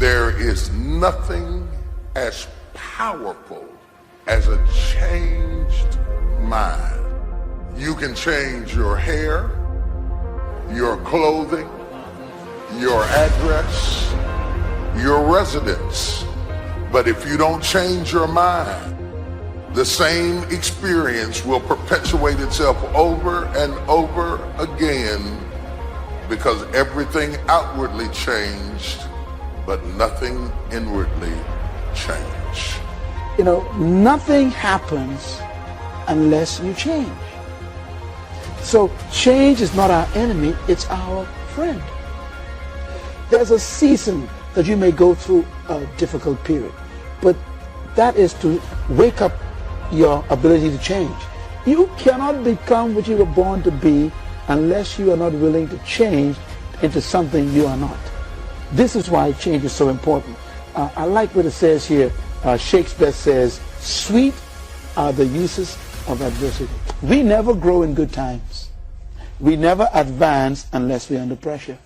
There is nothing as powerful as a changed mind. You can change your hair, your clothing, your address, your residence. But if you don't change your mind, the same experience will perpetuate itself over and over again, because everything outwardly changed, but nothing inwardly changed. You know, nothing happens unless you change. So change is not our enemy, it's our friend. There's a season that you may go through a difficult period, but that is to wake up your ability to change. You cannot become what you were born to be unless you are not willing to change into something you are not. This is why change is so important. I like what it says here. Shakespeare says, "Sweet are the uses of adversity." We never grow in good times. We never advance unless we're under pressure.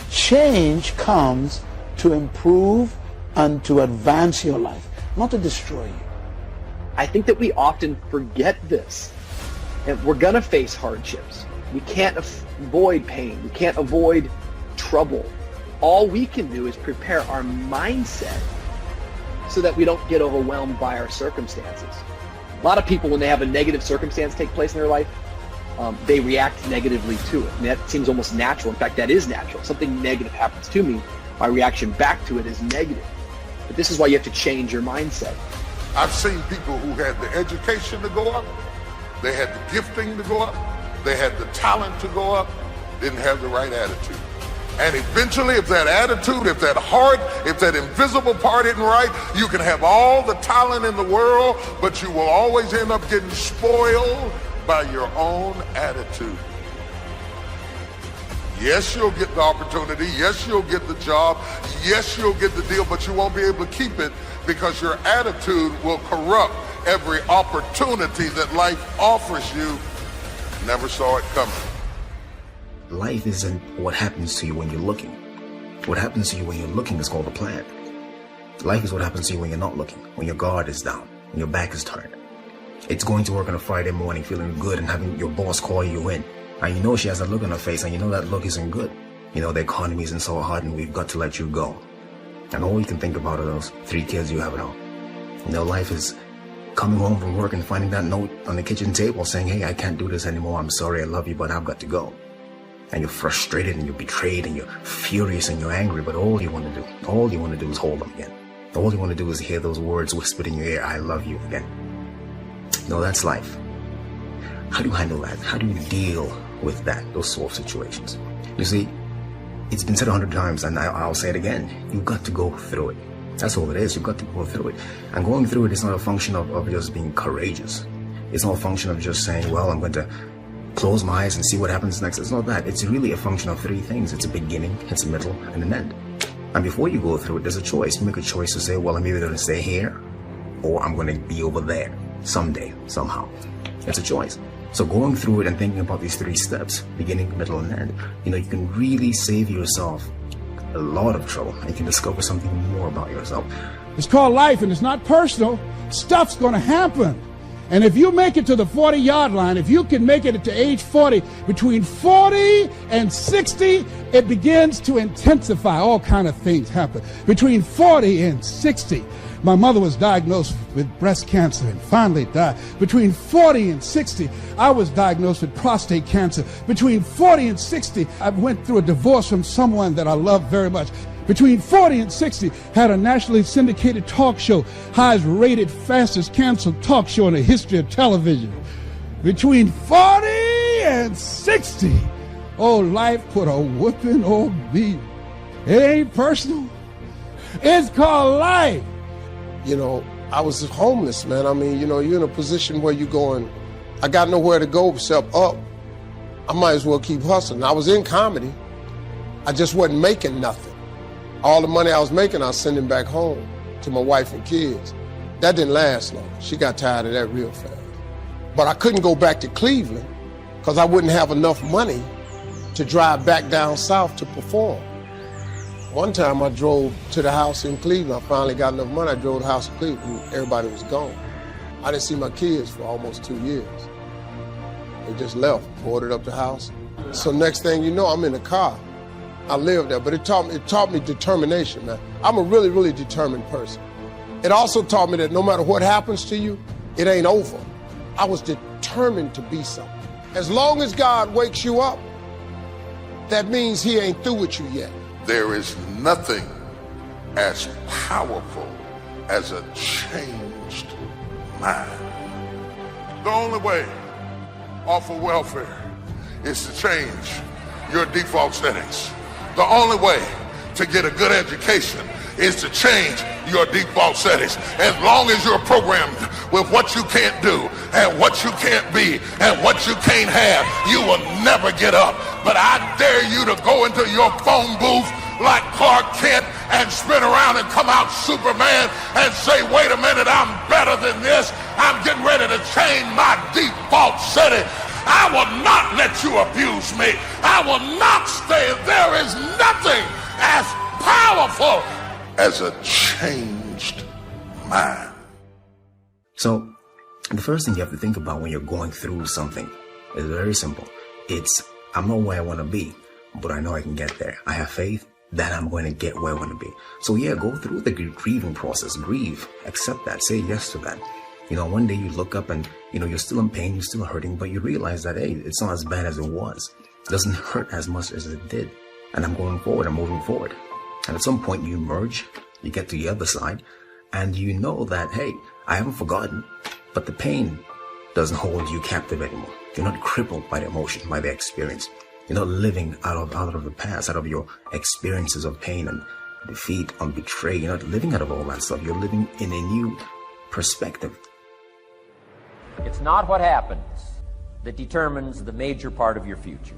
Change comes to improve and to advance your life, not to destroy you. I think that we often forget this. And we're going to face hardships. We can't avoid pain. We can't avoid trouble. All we can do is prepare our mindset so that we don't get overwhelmed by our circumstances. A lot of people, when they have a negative circumstance take place in their life, they react negatively to it. And that seems almost natural. In fact, that is natural. Something negative happens to me, my reaction back to it is negative. But this is why you have to change your mindset. I've seen people who had the education to go up, they had the gifting to go up, they had the talent to go up, didn't have the right attitude. And eventually, if that attitude, if that heart, if that invisible part isn't right, you can have all the talent in the world, but you will always end up getting spoiled by your own attitude. Yes, you'll get the opportunity. Yes, you'll get the job. Yes, you'll get the deal, but you won't be able to keep it because your attitude will corrupt every opportunity that life offers you. Never saw it coming. Life isn't what happens to you when you're looking. What happens to you when you're looking is called a plan. Life is what happens to you when you're not looking, when your guard is down, when your back is turned. It's going to work on a Friday morning feeling good and having your boss call you in. And you know she has a look on her face and you know that look isn't good. You know the economy isn't so hard and we've got to let you go. And all you can think about are those 3 kids you have at home. You know, life is coming home from work and finding that note on the kitchen table saying, "Hey, I can't do this anymore. I'm sorry, I love you, but I've got to go." And you're frustrated and you're betrayed and you're furious and you're angry, but all you want to do is hold them again. All you want to do is hear those words whispered in your ear, "I love you," again. No, that's life. How do you handle that? How do you deal with that, those sort of situations? You see, it's been said 100 times and I'll say it again. You've got to go through it. That's all it is. You've got to go through it. And going through it is not a function of just being courageous. It's not a function of just saying, well, I'm going to close my eyes and see what happens next. It's not that. It's really a function of 3 things. It's a beginning, it's a middle, and an end. And before you go through it, there's a choice. You make a choice to say, well, I'm either going to stay here or I'm going to be over there someday, somehow. It's a choice. So going through it and thinking about these 3 steps, beginning, middle, and end, you know, you can really save yourself a lot of trouble. And you can discover something more about yourself. It's called life and it's not personal. Stuff's going to happen. And if you make it to the 40-yard line, if you can make it to age 40, between 40 and 60, it begins to intensify. All kind of things happen. Between 40 and 60, my mother was diagnosed with breast cancer and finally died. Between 40 and 60, I was diagnosed with prostate cancer. Between 40 and 60, I went through a divorce from someone that I loved very much. Between 40 and 60, had a nationally syndicated talk show, highest rated, fastest canceled talk show in the history of television. Between 40 and 60, oh, life put a whooping on me. It ain't personal. It's called life. You know, I was homeless, man. I mean, you know, you're in a position where you're going, I got nowhere to go except up. I might as well keep hustling. I was in comedy. I just wasn't making nothing. All the money I was making, I was sending back home to my wife and kids. That didn't last long. She got tired of that real fast. But I couldn't go back to Cleveland because I wouldn't have enough money to drive back down south to perform. One time I drove to the house in Cleveland. I finally got enough money. I drove to the house in Cleveland and everybody was gone. I didn't see my kids for almost 2 years. They just left, boarded up the house. So next thing you know, I'm in the car. I lived there, but it taught me determination, man. I'm a really, really determined person. It also taught me that no matter what happens to you, it ain't over. I was determined to be something. As long as God wakes you up, that means he ain't through with you yet. There is nothing as powerful as a changed mind. The only way off of welfare is to change your default settings. The only way to get a good education is to change your default settings. As long as you're programmed with what you can't do and what you can't be and what you can't have, you will never get up. But I dare you to go into your phone booth like Clark Kent and spin around and come out Superman and say, wait a minute, I'm better than this. I'm getting ready to change my default setting. I will not let you abuse me. I will not stay. There is nothing as powerful as a changed mind. So the first thing you have to think about when you're going through something is very simple. It's, I'm not where I want to be, but I know I can get there. I have faith that I'm going to get where I want to be. So yeah, go through the grieving process. Grieve. Accept that. Say yes to that. You know, one day you look up and, you know, you're still in pain, you're still hurting, but you realize that, hey, it's not as bad as it was. It doesn't hurt as much as it did. And I'm going forward. I'm moving forward. And at some point you emerge, you get to the other side, and you know that, hey, I haven't forgotten, but the pain doesn't hold you captive anymore. You're not crippled by the emotion, by the experience. You're not living out of the past, out of your experiences of pain and defeat and betrayal. You're not living out of all that stuff. You're living in a new perspective. It's not what happens that determines the major part of your future.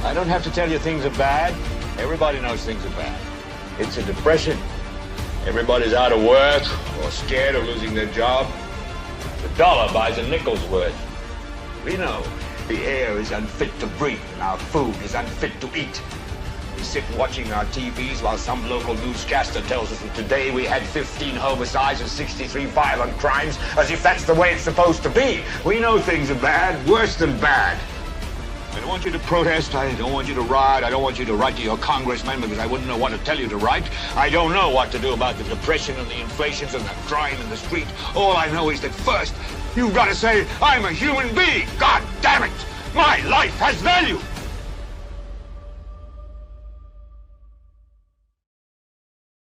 I don't have to tell you things are bad. Everybody knows things are bad. It's a depression. Everybody's out of work or scared of losing their job. The dollar buys a nickel's worth. We know the air is unfit to breathe and our food is unfit to eat. We sit watching our TVs while some local newscaster tells us that today we had 15 homicides and 63 violent crimes, as if that's the way it's supposed to be. We know things are bad, worse than bad. I don't want you to protest. I don't want you to riot. I don't want you to write to your congressman because I wouldn't know what to tell you to write. I don't know what to do about the depression and the inflations and the crime in the street. All I know is that first, you've got to say, I'm a human being. God damn it. My life has value.